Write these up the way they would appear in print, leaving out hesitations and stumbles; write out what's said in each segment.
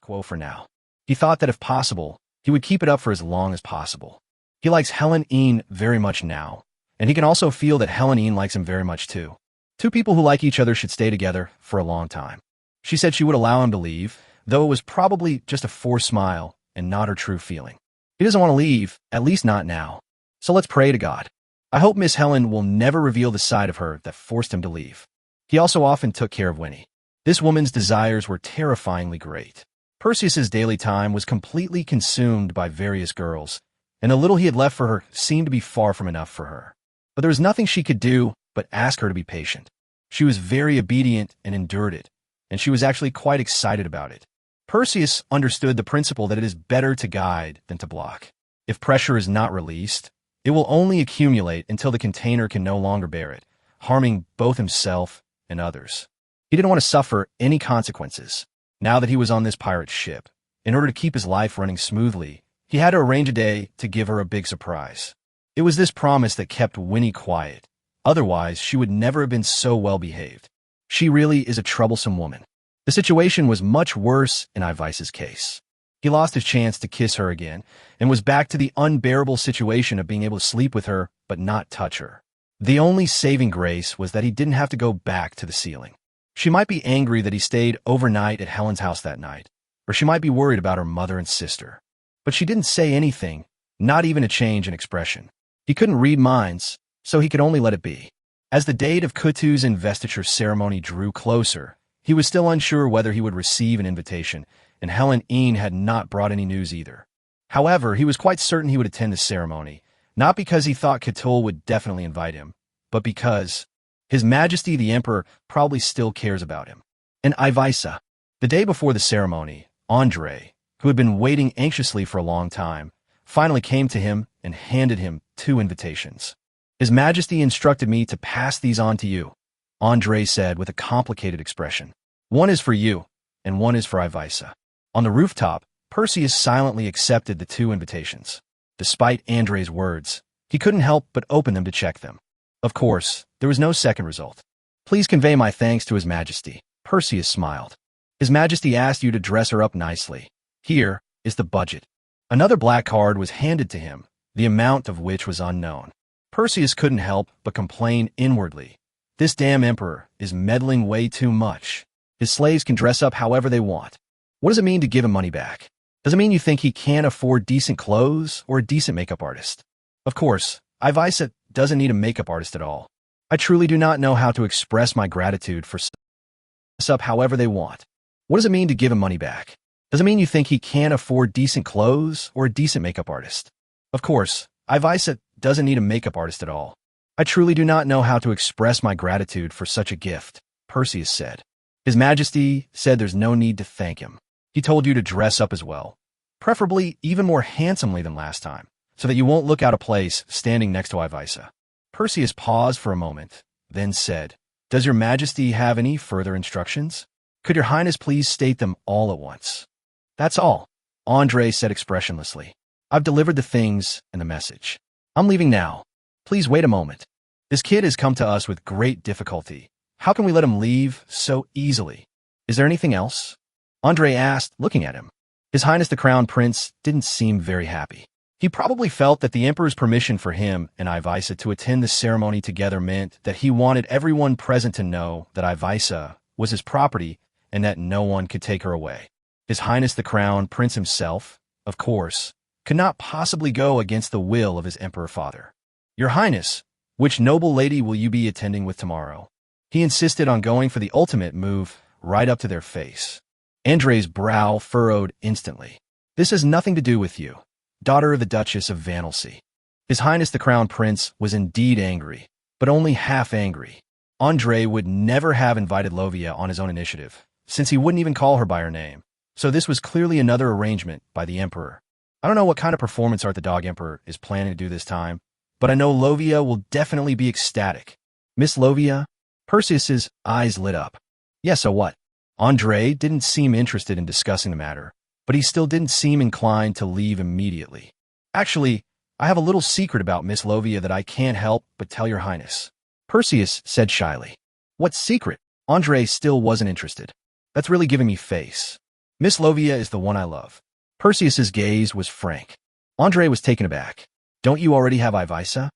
quo for now. He thought that if possible, he would keep it up for as long as possible. He likes Helen very much now, and he can also feel that Helen likes him very much too. Two people who like each other should stay together for a long time. She said she would allow him to leave, though it was probably just a forced smile and not her true feeling. He doesn't want to leave, at least not now. So let's pray to God. I hope Miss Helen will never reveal the side of her that forced him to leave. He also often took care of Winnie. This woman's desires were terrifyingly great. Perseus's daily time was completely consumed by various girls, and the little he had left for her seemed to be far from enough for her. But there was nothing she could do but ask her to be patient. She was very obedient and endured it, and she was actually quite excited about it. Perseus understood the principle that it is better to guide than to block. If pressure is not released, it will only accumulate until the container can no longer bear it, harming both himself and others. He didn't want to suffer any consequences. Now that he was on this pirate ship, in order to keep his life running smoothly, he had to arrange a day to give her a big surprise. It was this promise that kept Winnie quiet. Otherwise, she would never have been so well behaved. She really is a troublesome woman. The situation was much worse in Ivais's case. He lost his chance to kiss her again, and was back to the unbearable situation of being able to sleep with her but not touch her. The only saving grace was that he didn't have to go back to the ceiling. She might be angry that he stayed overnight at Helen's house that night, or she might be worried about her mother and sister. But she didn't say anything, not even a change in expression. He couldn't read minds, so he could only let it be. As the date of Kutu's investiture ceremony drew closer, he was still unsure whether he would receive an invitation, and Helen had not brought any news either. However, he was quite certain he would attend the ceremony, not because he thought Catull would definitely invite him, but because His Majesty the Emperor probably still cares about him. And Ivaisa. The day before the ceremony, Andre, who had been waiting anxiously for a long time, finally came to him and handed him 2 invitations. His Majesty instructed me to pass these on to you, Andre said with a complicated expression. One is for you, and one is for Ivaisa. On the rooftop, Perseus silently accepted the 2 invitations. Despite Andre's words, he couldn't help but open them to check them. Of course, there was no second result. Please convey my thanks to His Majesty. Perseus smiled. His Majesty asked you to dress her up nicely. Here is the budget. Another black card was handed to him, the amount of which was unknown. Perseus couldn't help but complain inwardly. This damn emperor is meddling way too much. His slaves can dress up however they want. What does it mean to give him money back? Does it mean you think he can't afford decent clothes or a decent makeup artist? Of course, Ivaisa doesn't need a makeup artist at all. I truly do not know how to express my gratitude for dress up however they want. What does it mean to give him money back? Does it mean you think he can't afford decent clothes or a decent makeup artist? Of course, Ivaisa doesn't need a makeup artist at all. I truly do not know how to express my gratitude for such a gift, Perseus said. His Majesty said there's no need to thank him. He told you to dress up as well, preferably even more handsomely than last time, so that you won't look out of place standing next to Ivaisa. Perseus paused for a moment, then said, Does your Majesty have any further instructions? Could your Highness please state them all at once? That's all, Andre said expressionlessly. I've delivered the things and the message. I'm leaving now. Please wait a moment. This kid has come to us with great difficulty. How can we let him leave so easily? Is there anything else? Andre asked, looking at him. His Highness the Crown Prince didn't seem very happy. He probably felt that the Emperor's permission for him and Ivaisa to attend the ceremony together meant that he wanted everyone present to know that Ivaisa was his property and that no one could take her away. His Highness the Crown Prince himself, of course, could not possibly go against the will of his Emperor father. Your Highness, which noble lady will you be attending with tomorrow? He insisted on going for the ultimate move right up to their face. Andre's brow furrowed instantly. This has nothing to do with you, daughter of the Duchess of Vanelsey. His Highness the Crown Prince was indeed angry, but only half angry. Andre would never have invited Lovia on his own initiative, since he wouldn't even call her by her name. So this was clearly another arrangement by the Emperor. I don't know what kind of performance art the Dog Emperor is planning to do this time, but I know Lovia will definitely be ecstatic. Miss Lovia? Perseus's eyes lit up. Yeah, so what? Andre didn't seem interested in discussing the matter, but he still didn't seem inclined to leave immediately. Actually, I have a little secret about Miss Lovia that I can't help but tell your Highness, Perseus said shyly. What secret? Andre still wasn't interested. That's really giving me face. Miss Lovia is the one I love. Perseus's gaze was frank. Andre was taken aback. Don't you already have Ivisa?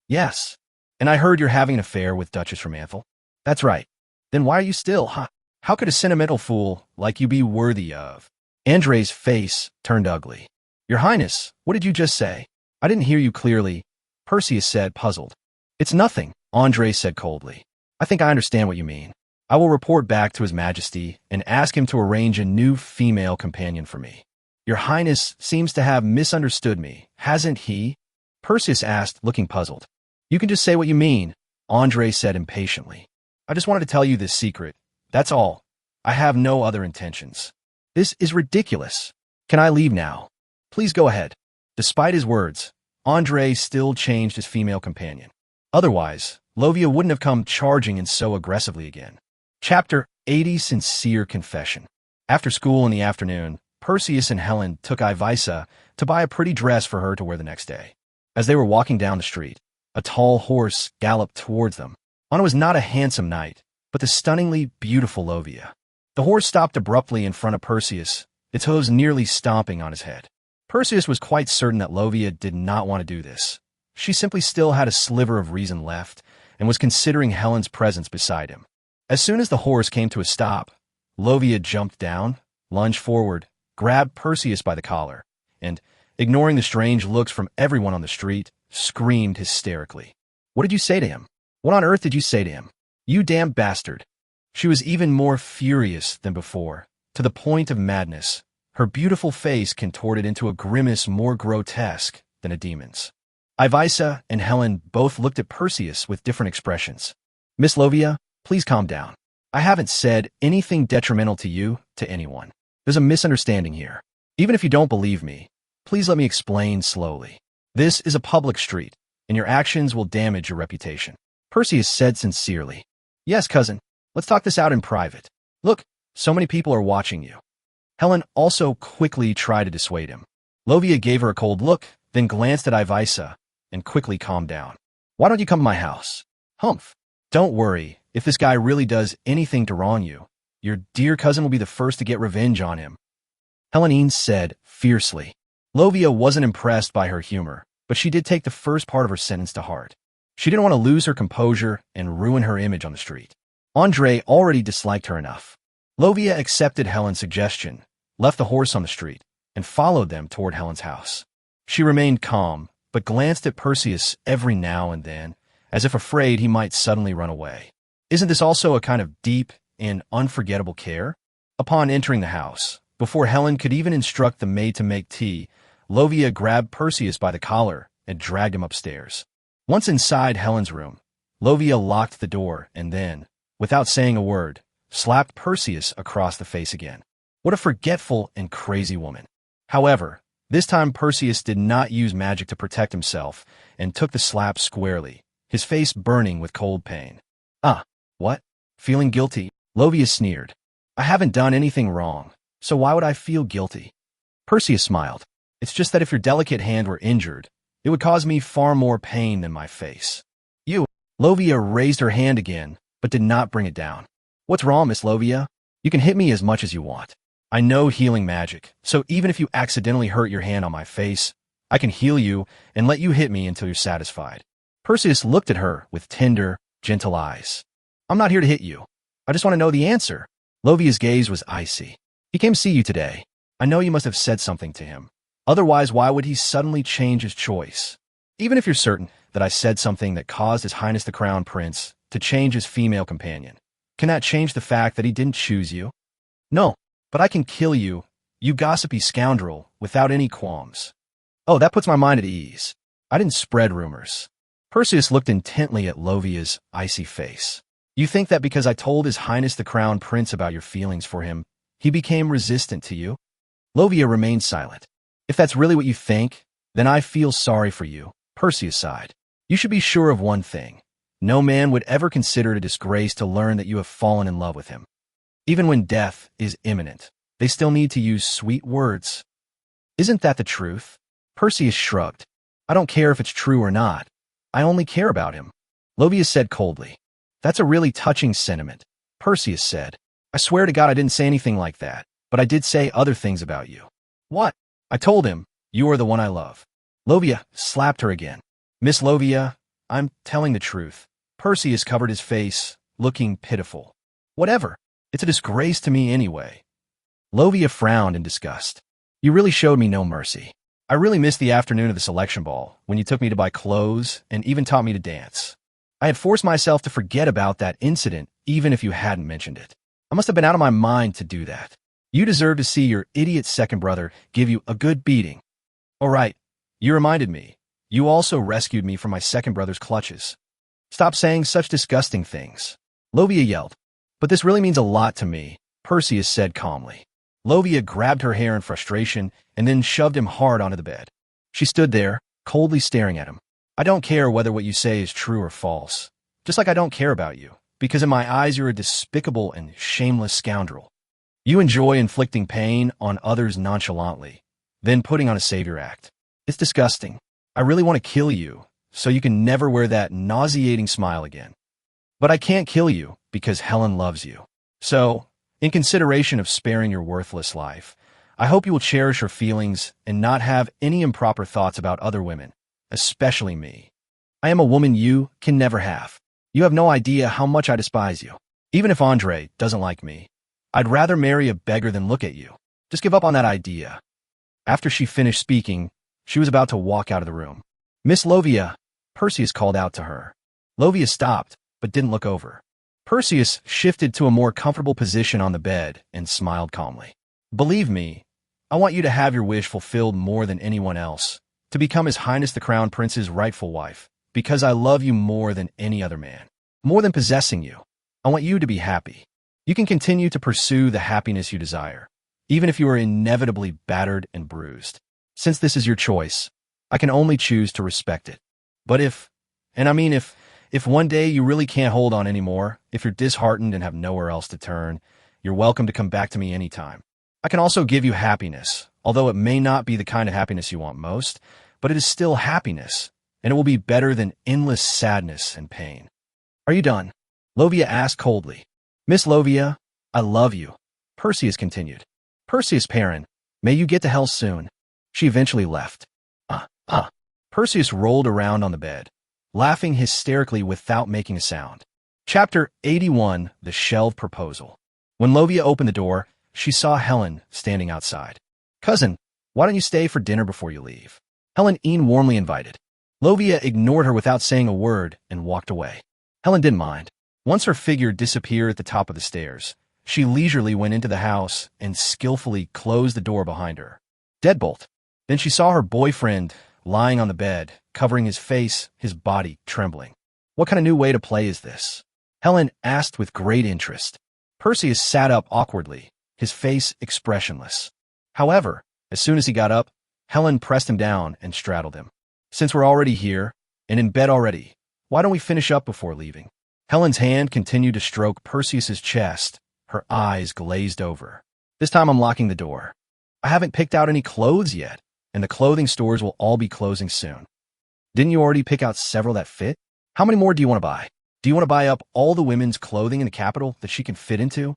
Yes. And I heard you're having an affair with Duchess Romanthal? That's right. Then why are you still, huh? How could a sentimental fool like you be worthy of? Andre's face turned ugly. Your Highness, what did you just say? I didn't hear you clearly, Perseus said, puzzled. It's nothing, Andre said coldly. I think I understand what you mean. I will report back to His Majesty and ask him to arrange a new female companion for me. Your Highness seems to have misunderstood me, hasn't he? Perseus asked, looking puzzled. You can just say what you mean, Andre said impatiently. I just wanted to tell you this secret. That's all. I have no other intentions. This is ridiculous. Can I leave now? Please go ahead. Despite his words, Andre still changed his female companion. Otherwise, Lovia wouldn't have come charging in so aggressively again. Chapter 80 Sincere Confession. After school in the afternoon, Perseus and Helen took Ivisa to buy a pretty dress for her to wear the next day. As they were walking down the street, a tall horse galloped towards them. Anna was not a handsome knight, but the stunningly beautiful Lovia. The horse stopped abruptly in front of Perseus, its hooves nearly stomping on his head. Perseus was quite certain that Lovia did not want to do this. She simply still had a sliver of reason left and was considering Helen's presence beside him. As soon as the horse came to a stop, Lovia jumped down, lunged forward, grabbed Perseus by the collar, and, ignoring the strange looks from everyone on the street, screamed hysterically. What did you say to him? What on earth did you say to him? You damn bastard. She was even more furious than before, to the point of madness, her beautiful face contorted into a grimace more grotesque than a demon's. Ivisa and Helen both looked at Perseus with different expressions. Miss Lovia, please calm down. I haven't said anything detrimental to you, to anyone. There's a misunderstanding here. Even if you don't believe me, please let me explain slowly. This is a public street, and your actions will damage your reputation. Perseus said sincerely. Yes, cousin. Let's talk this out in private. Look, so many people are watching you. Helen also quickly tried to dissuade him. Lovia gave her a cold look, then glanced at Ivisa and quickly calmed down. Why don't you come to my house? Humph. Don't worry. If this guy really does anything to wrong you, your dear cousin will be the first to get revenge on him. Helene said fiercely. Lovia wasn't impressed by her humor, but she did take the first part of her sentence to heart. She didn't want to lose her composure and ruin her image on the street. Andre already disliked her enough. Lovia accepted Helen's suggestion, left the horse on the street, and followed them toward Helen's house. She remained calm, but glanced at Perseus every now and then, as if afraid he might suddenly run away. Isn't this also a kind of deep and unforgettable care? Upon entering the house, before Helen could even instruct the maid to make tea, Lovia grabbed Perseus by the collar and dragged him upstairs. Once inside Helen's room, Lovia locked the door and then, without saying a word, slapped Perseus across the face again. What a forgetful and crazy woman. However, this time Perseus did not use magic to protect himself and took the slap squarely, his face burning with cold pain. Ah, what? Feeling guilty? Lovia sneered. I haven't done anything wrong, so why would I feel guilty? Perseus smiled. It's just that if your delicate hand were injured, it would cause me far more pain than my face. You. Lovia raised her hand again, but did not bring it down. What's wrong, Miss Lovia? You can hit me as much as you want. I know healing magic, so even if you accidentally hurt your hand on my face, I can heal you and let you hit me until you're satisfied. Perseus looked at her with tender, gentle eyes. I'm not here to hit you. I just want to know the answer. Lovia's gaze was icy. He came to see you today. I know you must have said something to him. Otherwise, why would he suddenly change his choice? Even if you're certain that I said something that caused His Highness the Crown Prince to change his female companion, can that change the fact that he didn't choose you? No. But I can kill you, you gossipy scoundrel, without any qualms. Oh, that puts my mind at ease. I didn't spread rumors. Perseus looked intently at Lovia's icy face. You think that because I told His Highness the Crown Prince about your feelings for him, he became resistant to you? Lovia remained silent. If that's really what you think, then I feel sorry for you, Perseus sighed. You should be sure of one thing. No man would ever consider it a disgrace to learn that you have fallen in love with him. Even when death is imminent, they still need to use sweet words. Isn't that the truth? Perseus shrugged. I don't care if it's true or not. I only care about him. Lovia said coldly. That's a really touching sentiment, Perseus said. I swear to God I didn't say anything like that. but I did say other things about you. What? I told him, you are the one I love. Lovia slapped her again. Miss Lovia, I'm telling the truth. Perseus covered his face, looking pitiful. Whatever. It's a disgrace to me anyway. Lovia frowned in disgust. You really showed me no mercy. I really missed the afternoon of the selection ball, when you took me to buy clothes and even taught me to dance. I had forced myself to forget about that incident, even if you hadn't mentioned it. I must have been out of my mind to do that. You deserve to see your idiot second brother give you a good beating. All right, you reminded me. You also rescued me from my second brother's clutches. Stop saying such disgusting things. Lovia yelled. But this really means a lot to me, Perseus said calmly. Lovia grabbed her hair in frustration and then shoved him hard onto the bed. She stood there, coldly staring at him. I don't care whether what you say is true or false. Just like I don't care about you, because in my eyes you're a despicable and shameless scoundrel. You enjoy inflicting pain on others nonchalantly, then putting on a savior act. It's disgusting. I really want to kill you, so you can never wear that nauseating smile again. But I can't kill you, because Helen loves you. So, in consideration of sparing your worthless life, I hope you will cherish her feelings and not have any improper thoughts about other women, especially me. I am a woman you can never have. You have no idea how much I despise you. Even if Andre doesn't like me, I'd rather marry a beggar than look at you. Just give up on that idea. After she finished speaking, she was about to walk out of the room. Miss Lovia, Perseus called out to her. Lovia stopped, but didn't look over. Perseus shifted to a more comfortable position on the bed and smiled calmly. Believe me, I want you to have your wish fulfilled more than anyone else, to become His Highness the Crown Prince's rightful wife, because I love you more than any other man. More than possessing you, I want you to be happy. You can continue to pursue the happiness you desire, even if you are inevitably battered and bruised. Since this is your choice, I can only choose to respect it. But if one day you really can't hold on anymore, if you're disheartened and have nowhere else to turn, you're welcome to come back to me anytime. I can also give you happiness, although it may not be the kind of happiness you want most, but it is still happiness, and it will be better than endless sadness and pain. Are you done? Lovia asked coldly. Miss Lovia, I love you, Perseus continued. Perseus Perrin, may you get to hell soon. She eventually left. Perseus rolled around on the bed, laughing hysterically without making a sound. Chapter 81, The Shelved Proposal. When Lovia opened the door, she saw Helen standing outside. Cousin, why don't you stay for dinner before you leave? Helen Een warmly invited. Lovia ignored her without saying a word and walked away. Helen didn't mind. Once her figure disappeared at the top of the stairs, she leisurely went into the house and skillfully closed the door behind her. Deadbolt. Then she saw her boyfriend lying on the bed, covering his face, his body trembling. What kind of new way to play is this? Helen asked with great interest. Perseus sat up awkwardly, his face expressionless. However, as soon as he got up, Helen pressed him down and straddled him. Since we're already here, and in bed already, why don't we finish up before leaving? Helen's hand continued to stroke Perseus's chest, her eyes glazed over. This time I'm locking the door. I haven't picked out any clothes yet, and the clothing stores will all be closing soon. Didn't you already pick out several that fit? How many more do you want to buy? Do you want to buy up all the women's clothing in the capital that she can fit into?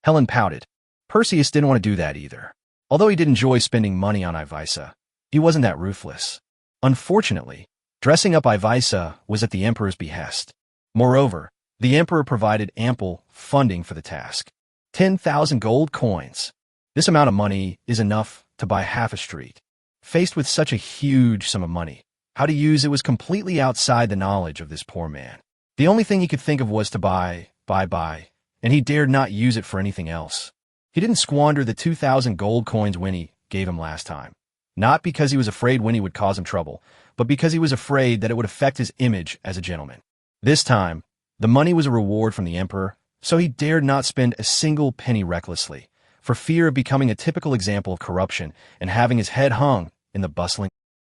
Helen pouted. Perseus didn't want to do that either. Although he did enjoy spending money on Ivisa, he wasn't that ruthless. Unfortunately, dressing up Ivisa was at the Emperor's behest. Moreover, the Emperor provided ample funding for the task. 10,000 gold coins. This amount of money is enough to buy half a street. Faced with such a huge sum of money, how to use it was completely outside the knowledge of this poor man. The only thing he could think of was to buy, and he dared not use it for anything else. He didn't squander the 2,000 gold coins Winnie gave him last time. Not because he was afraid Winnie would cause him trouble, but because he was afraid that it would affect his image as a gentleman. This time, the money was a reward from the Emperor, so he dared not spend a single penny recklessly, for fear of becoming a typical example of corruption and having his head hung in the bustling